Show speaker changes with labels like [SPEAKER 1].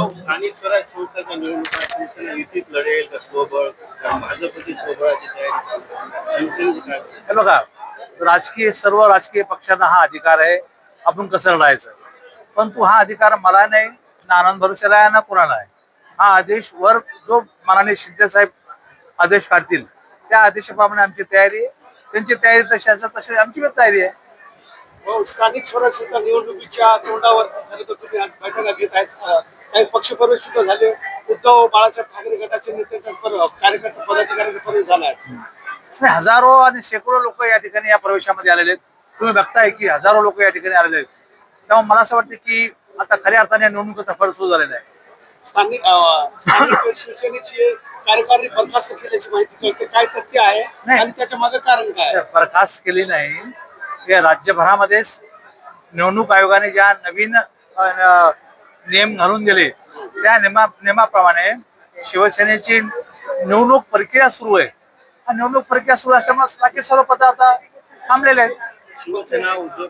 [SPEAKER 1] स्थानिक स्वराज्य संस्थांच्या निवडणुका शिवसेना युतीत लढेल का स्वबळ? कारण भाजपची स्वबळाची तयारी शिवसेनेची काय?
[SPEAKER 2] हे बघा, सर्व राजकीय पक्षांना हा अधिकार आहे आपण कसं लढायचं, परंतु हा अधिकार मला नाही, ना आनंद भरोसेला आहे, ना कुणाला आहे. हा आदेश वर जो माननीय शिंदे साहेब आदेश काढतील त्या आदेशाप्रमाणे आमची तयारी आहे. त्यांची तयारी तशी असेल तशी आमची पण तयारी आहे.
[SPEAKER 1] स्थानिक स्वराज्य संस्था निवडणुकीच्या तोंडावर खरं तर तुम्ही आज बैठका घेत आहेत. काही पक्षप्रवेश सुद्धा झाले. उद्धव बाळासाहेब ठाकरे गटाचे नेत्यांचा कार्यकर्ता पदाधिकाऱ्यांचा प्रवेश झाला आहे.
[SPEAKER 2] हजारो आणि शेकडो लोक या ठिकाणी या प्रवेशामध्ये आलेले आहेत. तुम्ही बघताय की हजारो लोक या ठिकाणी आलेले आहेत. तेव्हा मला असं वाटतं की आता खऱ्या अर्थाने या निवडणुकीचा फळ सुरू झालेला आहे.
[SPEAKER 1] स्थानिक शिवसेनेची कार्यकारिणी बरखास्त केल्याची माहिती कळते. काय तथ्य आहे आणि त्याच्या मागे कारण काय आहे?
[SPEAKER 2] बरखास्त केली नाही. हे राज्यभरामध्ये निवडणूक आयोगाने ज्या नवीन नियम घालून दिले त्या नियमाप्रमाणे शिवसेनेची निवडणूक प्रक्रिया सुरू आहे. निवडणूक प्रक्रिया सुरू असल्यामुळे बाकी सर्व पद आता थांबलेले आहेत.
[SPEAKER 1] शिवसेना उद्धव